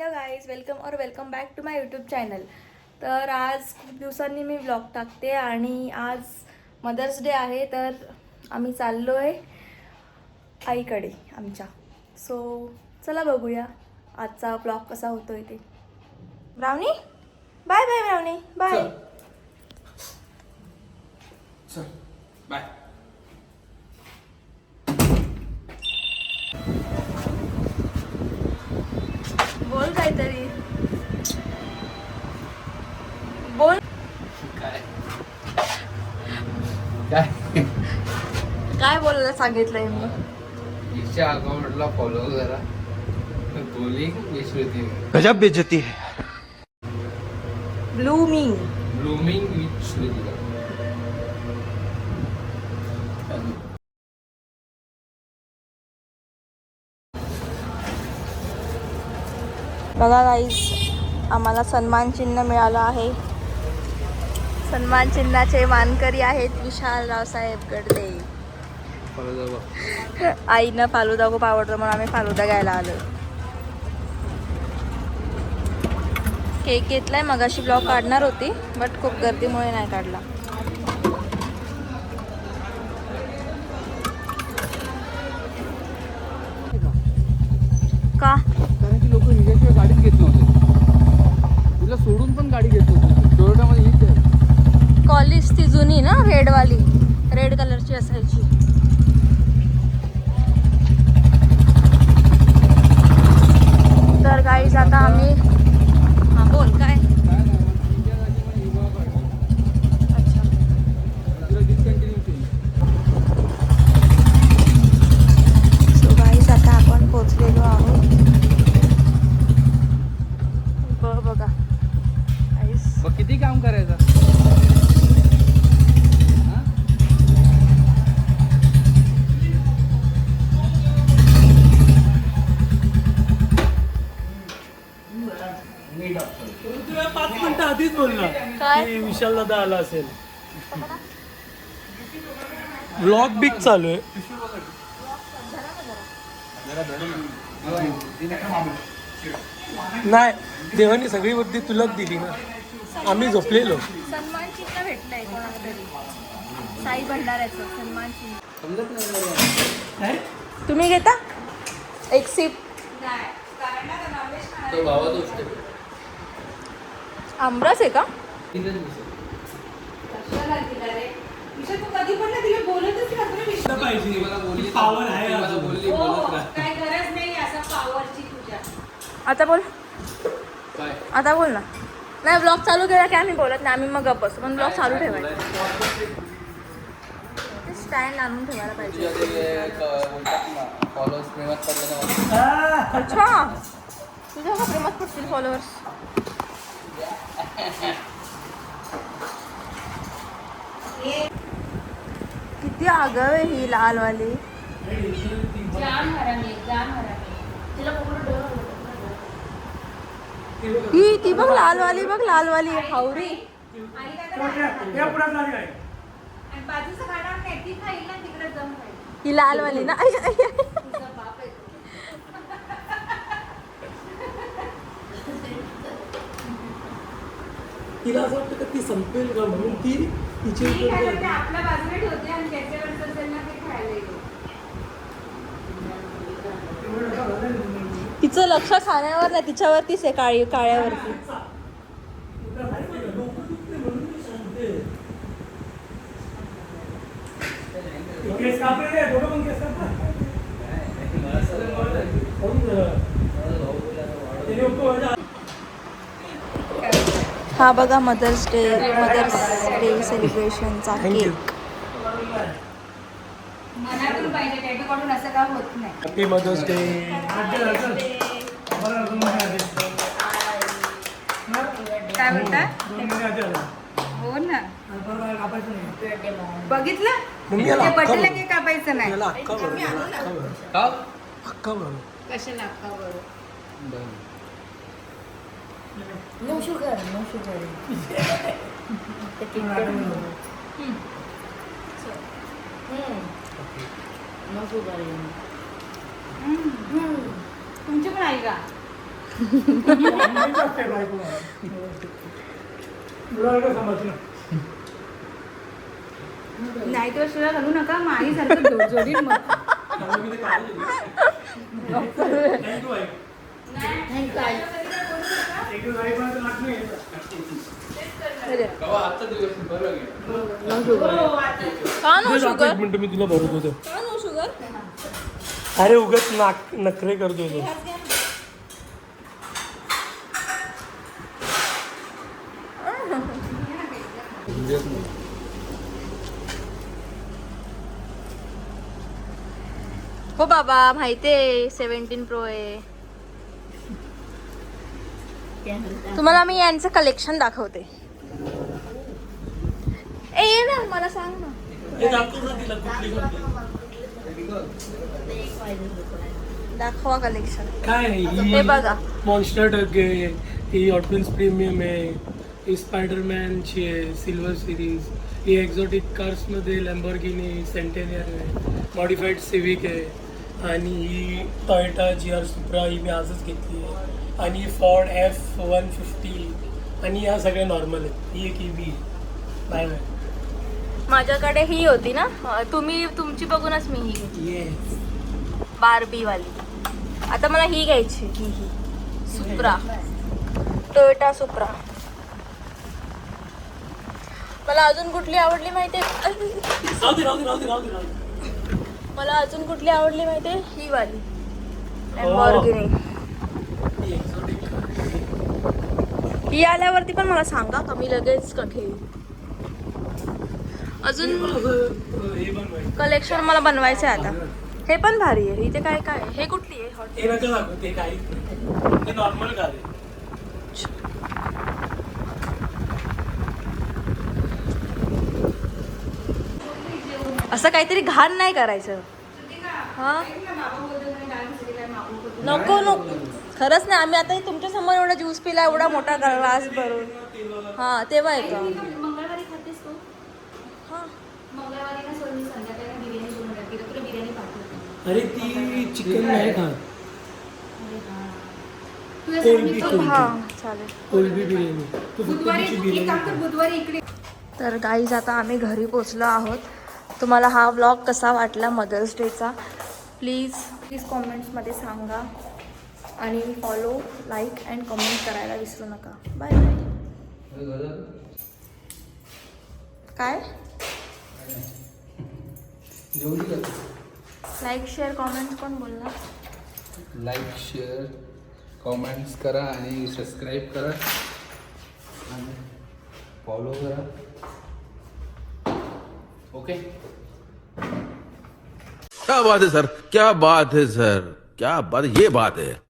Hello guys, welcome back to my YouTube channel. तर आज खूप दिवसांनी मी व्लॉग टाकते आणि आज मदर्स डे आहे. तर आम्ही चाललो आहे आईकडे आमच्या. सो चला बघूया आजचा व्लॉग कसा होतोय ते. Brownie bye bye, Brownie bye bye. बोल काहीतरी बोल. काय काय काय बोलायला सांगितलंय मी? हिच्या अकाउंटला फॉलो करा. बोलिंग विश्रुती. गजब बेइज्जती है. Blooming blooming with Shrutika. बघा गाईज, आम्हाला सन्मान चिन्ह मिळालं आहे. सन्मान चिन्हाचे मानकरी आहेत विशाल रावसाहेब गडदे. आईनं फालुदा खूप आवडतो म्हणून आम्ही फालुदा घ्यायला आलो. केक घेतलाय. मगाशी ब्लॉग काढणार होती बट खूप गर्दीमुळे नाही काढला. का? कारण की लोक हिच्याशिवाय गाडीच घेत नव्हते. तुला सोडून पण गाडी घेत नव्हती. टोयोटामध्ये हीच आहे. कॉलेज ती जुनी ना, रेडवाली, रेड कलरची असायची. तर गाईज आता आम्ही बोल काय. अच्छा, सो गाईज आता आपण पोचलेलो आहोत. बघा गाईज, मग किती काम करायचं? तुला 5 मिनिटं आधीच बोलला काय? की विशाल दादा आला असेल. व्लॉग बिग चालू आहे. नाही, देवानी सगळी बुद्धी तुलाच दिली ना. आम्ही झोपलेलो. सन्मान चिन्ह भेटलंय कोणाला तरी. साई भंडाऱ्याचं सन्मान चिन्ह. काय? तुम्ही घेता एक सिप. तो भावाचा उष्ट. आमरस आहे का? पाहिजे मला बोलली पावर आहे मला अजून. बोलली बोलत राहा. काय गरज नाही असं पॉवरची तुझ्या. आता बोल, काय आता बोल ना. नाही, ब्लॉग चालू केला की आम्ही बोलत नाही, आम्ही मग गप्प बसतो. पण ब्लॉग चालू ठेवायचा. स्टँड आणून ठेवायला पाहिजे. फॉलोअर्स प्रेमात पडले ना. अच्छा, तुझ्या का प्रेमात पडतील फॉलोअर्स? किती आगाव आहे ही लालवाली. जाम हरामी, जाम हरामी. तिला पकडून डोळा ही ती बघ लालवाली, बघ लालवाली हावरी. आणि काय आणि बाजूचं खाणार नाही, ती खाईल ना तिकडे जाऊन खाईल. ही लालवाली ना. तुझा बाप आहे तो. तिला असं वाटतं का ती संपेल का म्हणून ती तिची ती काय करते, आपल्या बाजूला ठेवते आणि त्याच्यावर असेल ना ते खायला येतो. तिचं लक्ष खाण्यावर नाही, तिच्यावरतीच आहे, काळ्यावरती. हा बघा मदर्स डे सेलिब्रेशनचा केक. मनातून पाहिजे, टॅटू काढून असं काम होत नाही. Happy Mother's Day. काय म्हणतात? हो ना, बघितलं मग याला ते अक्का बटला बनव. की कापायचं नाही. याला अक्का बनव. का? अक्का बनव. कशाला अक्का बरोबर. No sugar, no sugar. No sugar. तुमची पण आई का? नाही तर शिवाय घालू नका माई सारखं जोडीत मग आजचा दिवस बरं का नो शुगर एक मिनिट मी तुला भरत होतो. का नो शुगर अरे उगाच नखरे करतोय तो. हो बाबा माहितीये 17 प्रो आहे. तुम्हाला मी यांचं कलेक्शन दाखवते. ए ये ना मला सांग ना. हे दाखव ना तिला कुठली कोणती. दाखवा कलेक्शन. काय हे बघा. मॉन्स्टर ट्रक आहे, ही हॉट व्हील्स प्रीमियम आहे, ही स्पायडरमॅनची आहे सिल्वर सिरीज, ही एक्झॉटिक कार्समध्ये लॅम्बोर्गिनी सेंटेनियर आहे, मॉडिफाईड सिविक आहे, आणि ही टोयोटा GR सुप्रा ही मी आजच घेतली आहे, आणि फॉर्ड F-150, आणि ह्या सगळ्या नॉर्मल आहेत. ही एक EV बाय बाय. माझ्याकडे ही होती ना तुम्ही तुमची बघूनच मी ही घेतली येस. बार्बी वाली. आता मला ही घ्यायची ही सुप्रा टोयोटा सुप्रा. मला अजून कुठली आवडली माहितीये राहू दे राहू दे राहू दे राहू दे राहू दे. मला अजून कुठली आवडली माहितीये ही वाली लॅम्बोर्गिनी. ही एक्झॉटिक ही आल्यावरती पण मला सांगा का मी लगेच ठेवी. अजून हे बनवायचं. कलेक्शन मला बनवायचं आहे आता. हे पण भारी आहे. इथे काय काय आहे? हे कुठली आहे हॉट हे नका दाखवू, ते काहीच नाही, ते नॉर्मल कार आहे. असं काहीतरी घाण नाही करायचं. हा नको नको खरंच नाही. आम्ही आता तुमच्या समोर एवढा ज्यूस पिला एवढा मोठा ग्लास भरून. हा तेव्हा येतो. मंगळवारी खातेस तू हा मंगळवारी ना सोडून संध्याकाळी बिर्याणी बनवून टाकते तुला बिर्याणी पाठवते. अरे ती चिकन नाही खात. तुला कोळंबी सांगितलं हा चालेल. कोळंबी बिर्याणी. तू फक्त बुधवारी तिची एक काम कर बिर्याणी. बुधवारी इकडे. तर गाईज आता आम्ही घरी पोचलो आहोत. तुम्हाला हा व्लॉग कसा वाटला मदर्स डेचा प्लीज कॉमेंट्समध्ये सांगा. आणि फॉलो लाईक अँड कमेंट करायला विसरू नका. Bye bye. काय लाईक शेअर कॉमेंट पण बोलला. लाईक शेअर कॉमेंट्स करा आणि सबस्क्राईब करा आणि फॉलो करा. ओके. क्या बात है सर, क्या बात है सर, क्या बात, ये बात है.